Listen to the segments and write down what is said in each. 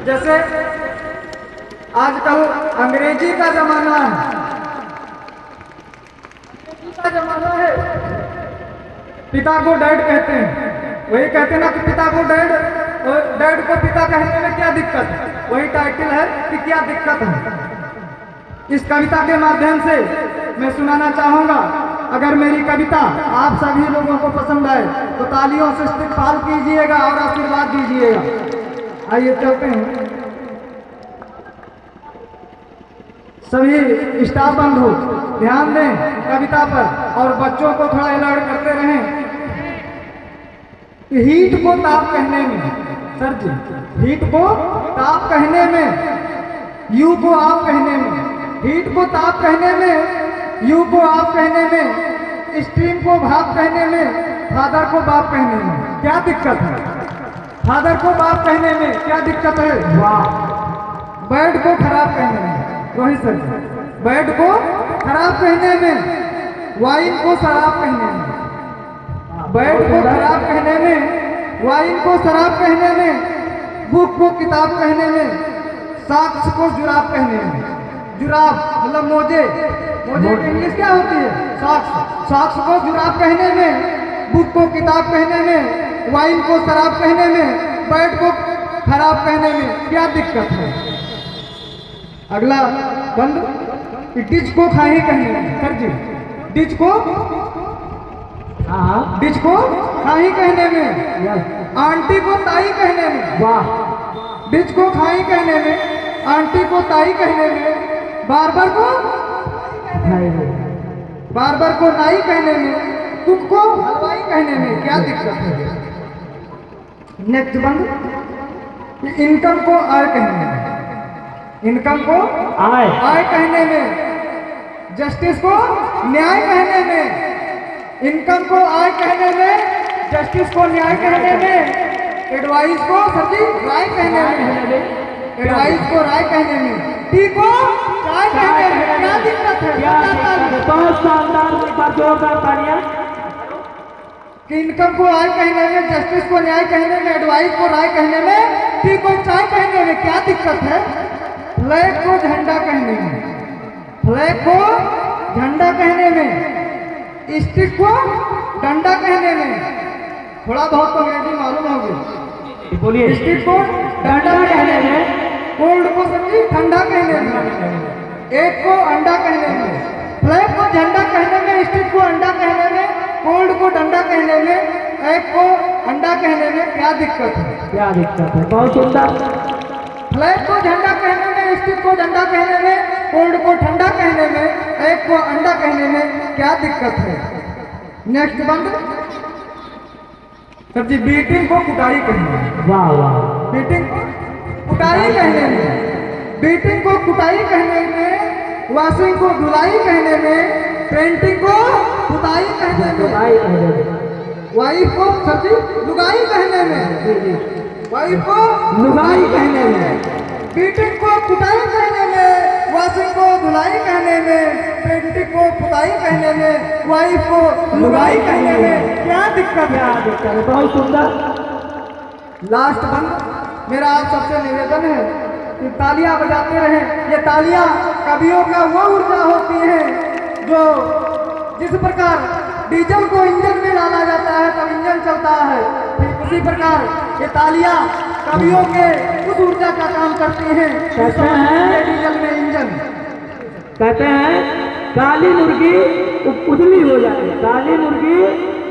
जैसे आजकल अंग्रेजी का जमाना है, पिता को डैड कहते हैं। वही कहते हैं ना कि पिता को डैड, और डैड को पिता कहने में क्या दिक्कत है। वही टाइटल है कि क्या दिक्कत है। इस कविता के माध्यम से मैं सुनाना चाहूंगा। अगर मेरी कविता आप सभी लोगों को पसंद आए तो तालियों से इस्तकबाल कीजिएगा और आशीर्वाद दीजिएगा। आइए चलते हैं। सभी स्टाफ बंधु ध्यान दें कविता पर और बच्चों को थोड़ा अलर्ट करते रहें। हीट को ताप कहने में, सर जी, हीट को ताप कहने में, यू को आप कहने में, हीट को ताप कहने में, यू को आप कहने में, स्ट्रीम को भाप कहने में, फादर को बाप कहने में क्या दिक्कत है। फादर को बाप कहने में क्या दिक्कत है। वाह। बेड को खराब कहने में, रोहित सर, बेड को खराब कहने में, वाइन को शराब कहने में, बेड को खराब कहने में, वाइन को शराब कहने में, बुक को किताब कहने में, साक्स को जुराब कहने में। जुराब मतलब मोजे, मोजे की इंग्लिश क्या होती है, सॉक्स। सॉक्स को जुराब कहने में, बुक को किताब कहने में, वाइन को शराब कहने में, बेड को खराब कहने में क्या दिक्कत है। अगला बंद, डिच को खाही कहने में, सर जी, डिच को, हाँ, डिच को खाही कहने में, आंटी को ताई कहने में। वाह। डिच को खाही कहने में, आंटी को ताई कहने में, बार्बर को बार्बर को नाई कहने में, कुक को हलवाई कहने में क्या दिक्कत है। नेक्स्ट बंद, इनकम को आय कहने में, इनकम को आय कहने में, जस्टिस को न्याय कहने में, इनकम को आय कहने में, जस्टिस को न्याय कहने में, एडवाइस को सर जी राय कहने में, एडवाइस को राय कहने में, टी को चाय कहने में क्या दिक्कत है। बहुत शानदार, एक बार जोरदार तालियां। कि इनकम को आय कहने में, जस्टिस को न्याय कहने में, एडवाइस को राय कहने में, टी को चाय कहने में क्या दिक्कत है। फ्लैग को झंडा कहने में, फ्लैग को झंडा कहने में, स्टिक को डंडा कहने में, थोड़ा बहुत तो अंग्रेजी मालूम होगी, बोलिए। स्टिक को डंडा कहने में, कोल्ड को सब्जी ठंडा कहने में, एग को अंडा कहने में, फ्लैग को झंडा कहने में, स्टिक को अंडा कहने में, कोल्ड को डंडा कहने में, एग को अंडा कहने में क्या दिक्कत है। क्या दिक्कत है, बहुत सुंदर। फ्लैग को झंडा कहने में, स्टिक को डंडा कहने में, कोल्ड को ठंडा कहने में, एग को अंडा कहने में क्या दिक्कत है। नेक्स्ट बंद, सर जी, बीटिंग को कुटाई कहने में। वाह वाह। बीटिंग को कुटाई कहने में, बीटिंग को कुटाई कहने में, वॉशिंग को धुलाई कहने में, पेंटिंग को पुताई कहने में, वाइफ को सर जी लुगाई कहने में, वाइफ को लुगाई कहने में, बीटिंग को कुटाई कहने में, वॉशिंग को धुलाई कहने में, पेंटिंग को पुताई कहने में, वाइफ को लुगाई कहने में क्या दिक्कत है। बहुत सुंदर। लास्ट बंद, मेरा आप सबसे निवेदन है कि तालियां बजाते रहें। ये तालियां कवियों का वो ऊर्जा होती है जो जिस प्रकार डीजल को इंजन में डाला जाता है तब इंजन चलता है, ठीक उसी प्रकार ये तालियां कवियों के उस ऊर्जा का काम करती हैं। कहते हैं डीजल में इंजन, कहते हैं काली मुर्गी उजली हो जाए, काली मुर्गी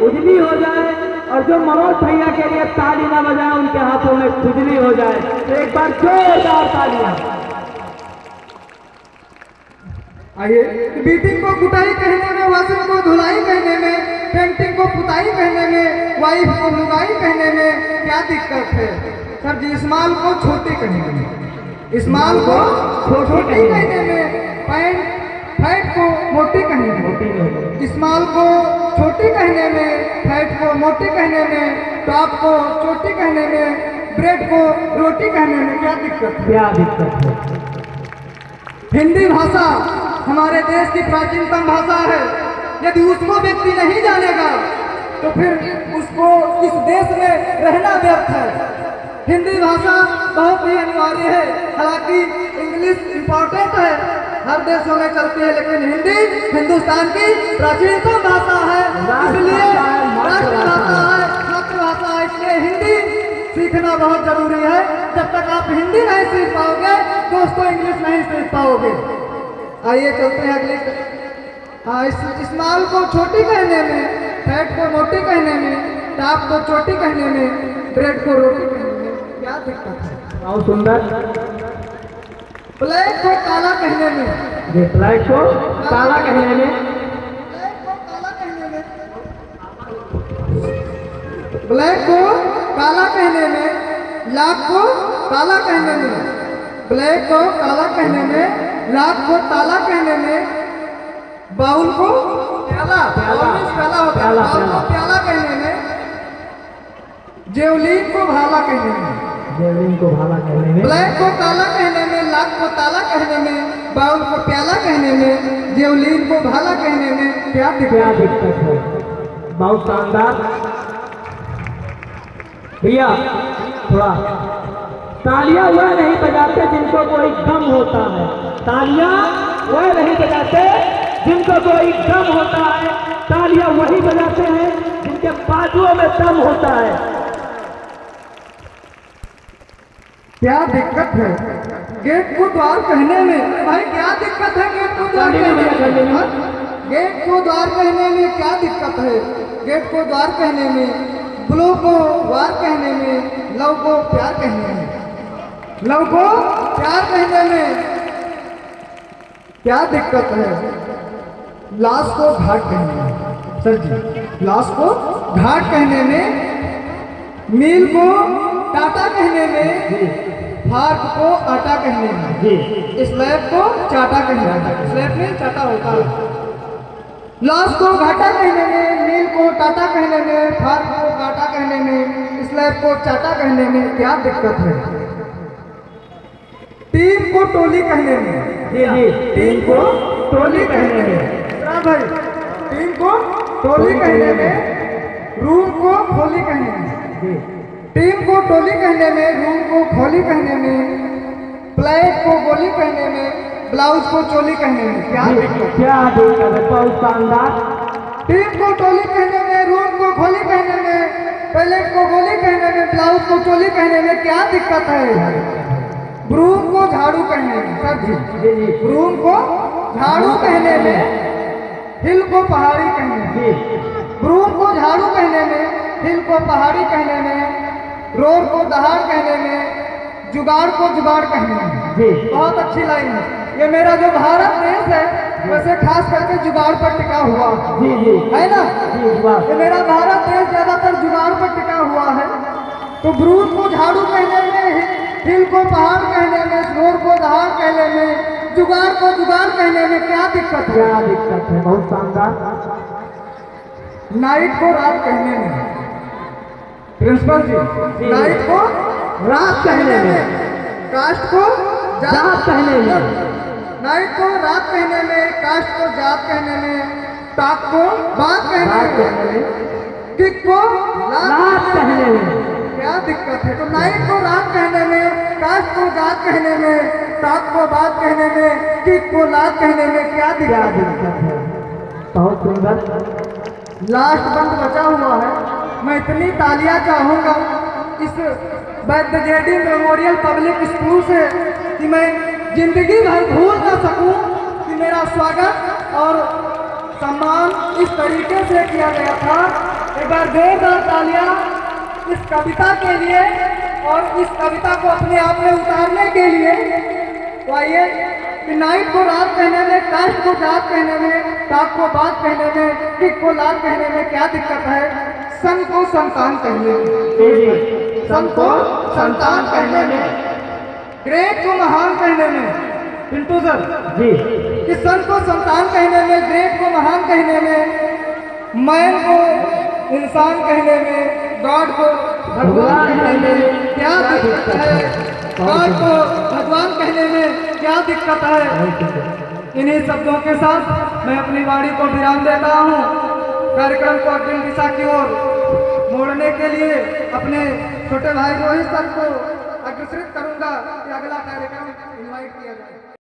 उजली हो जाए, और जो मनोज भैया के लिए ताली ना बजाए उनके हाथों में खुजली हो जाए। तो एक बार जोरदार तालियां। आइए, बीटिंग को कुटाई कहने में, वॉशिंग को धुलाई कहने में, पेंटिंग को पुताई कहने में, वाइफ को लुगाई कहने में क्या दिक्कत है। सर जी, इस्माल को छोटी कहने में, इस्माल को छोटी कहने में, पैंट फैट को मोटी कहने में, इस्माल को छोटी कहने में, फैट को मोटी कहने में, टॉप को चोटी कहने में, ब्रेड को रोटी कहने में क्या दिक्कत है। क्या दिक्कत है। हिंदी भाषा हमारे देश की प्राचीनतम भाषा है। यदि उसको व्यक्ति नहीं जानेगा तो फिर उसको इस देश में रहना व्यर्थ है। हिंदी भाषा बहुत ही अनिवार्य है। हालांकि इंग्लिश इम्पोर्टेंट है, हर देशों में चलती है, लेकिन हिंदी हिंदुस्तान की प्राचीनतम भाषा है, इसलिए राष्ट्रभाषा है, मातृभाषा है, इसलिए हिंदी सीखना बहुत जरूरी है। जब तक आप हिंदी नहीं सीख पाओगे दोस्तों इंग्लिश नहीं सीख पाओगे। आइए चलते हैं अगली। इस माल को छोटी कहने में, फैट को मोटी कहने में, टाप को चोटी कहने में, ब्रेड को रोटी कहने में क्या दिक्कत है? बहुत सुंदर। ब्लैक को काला कहने में, ये ब्लैक को काला कहने में, ब्लैक को काला कहने में, ब्लैक को काला कहने में, लाख को काला कहने में, ब्लैक को काला कहने में, लाख को ताला कहने में, बाउल को प्याला, प्याला होता है, बाउल को प्याला कहने में, जेवलिन को भाला कहने में, जेवलिन को भाला कहने में, ब्लैक को काला कहने में, लाख को ताला कहने में, बाउल को प्याला कहने में, जेवलिन को भाला कहने में क्या दिक्कत है? बहुत शानदार भैया। थोड़ा तालियां वह नहीं बजाते जिनको कोई गम होता है, तालियां वह नहीं बजाते जिनको कोई दम होता है, तालियां वही बजाते हैं जिनके बाजुओं में दम होता है। क्या दिक्कत है गेट को द्वार कहने में? भाई क्या दिक्कत है गेट को द्वार कहने में? गेट को द्वार कहने में क्या दिक्कत है? गेट को द्वार कहने में, ब्लो को वार कहने में, लव को प्यार कहने में, लव को प्यार कहने में क्या दिक्कत है? लाश को घाट कहने में, सर जी, लाश को घाट कहने में, मील को टाटा कहने में, फार्क को आटा कहने में, स्लैब को चाटा कहने में, स्लैब में चाटा होता है, लाश को घाटा कहने में, मील को टाटा कहने में, फार्क को घाटा कहने में, स्लैब को चाटा कहने में क्या दिक्कत है? टीम को टोली कहने में, टीम को टोली कहने में, भाई टीम को टोली कहने में, रूम को खोली कहने में, टीम को टोली कहने में, रूम को खोली कहने में, ब्लैक को गोली कहने में, ब्लाउज को चोली कहने में क्या दिक्कत है? बहुत शानदार। टीम को टोली कहने में, रूम को खोली कहने में, ब्लैक को गोली कहने में, ब्लाउज को चोली कहने में क्या दिक्कत है? ब्रूम को झाड़ू कहने में, सर जी, ब्रूम को झाड़ू कहने में, हिल को पहाड़ी कहने में, ब्रूम को झाड़ू कहने में, हिल को पहाड़ी कहने में, रोर को दहाड़ कहने में, जुगाड़ को जुगाड़ कहने में। बहुत अच्छी लाइन है। ये मेरा जो भारत देश है वैसे खास करके जुगाड़ पर टिका हुआ है ना? ये मेरा भारत देश ज्यादातर जुगाड़ पर टिका हुआ है। तो ब्रूम को झाड़ू कहने में, हिल को पहाड़ कहने में, रोर को दहाड़ कहने में, जुगाड़ को जुगाड़ कहने में क्या दिक्कत है? बहुत शानदार। नाइट को रात कहने में, प्रिंसिपल जी, नाइट को रात कहने में, कास्ट को जात कहने में, नाइट को रात कहने में, कास्ट को जात कहने में, टाक को बात कहने में, किक को लात कहने में क्या दिक्कत है? तो नाइट को रात कहने में, कास्ट को जात कहने में, टाक को बात कहने में, किक को लात कहने में क्या दिक्कत है? बहुत सुंदर। लास्ट बंद बचा हुआ है। मैं इतनी तालियां चाहूंगा इस वैद्य जेडी मेमोरियल पब्लिक स्कूल से कि मैं जिंदगी भर भूल ना सकूं कि मेरा स्वागत और सम्मान इस तरीके से किया गया था। एक बार जोरदार तालियां इस कविता के लिए और इस कविता को अपने आप में उतारने के लिए। तो आइए कि नाइट को रात कहने में, कास्ट को जात कहने में, टाक को बात कहने में, किक को लात कहने में क्या दिक्कत है? सन को संतान कहने में, सन को संतान कहने में, ग्रेट को महान कहने में, पिंटू सर जी, कि सन को संतान कहने में, ग्रेट को महान कहने में, मैन को इंसान कहने में, गॉड को भगवान कहने में क्या दिक्कत है? गॉड को भगवान कहने में क्या दिक्कत है? इन्हीं शब्दों के साथ मैं अपनी वाणी को विराम देता हूँ। कार्यक्रम को अग्रिम दिशा की ओर मोड़ने के लिए अपने छोटे भाई रोहित सर को अग्रसर करूंगा कि अगला कार्यक्रम इनवाइट किया जाए।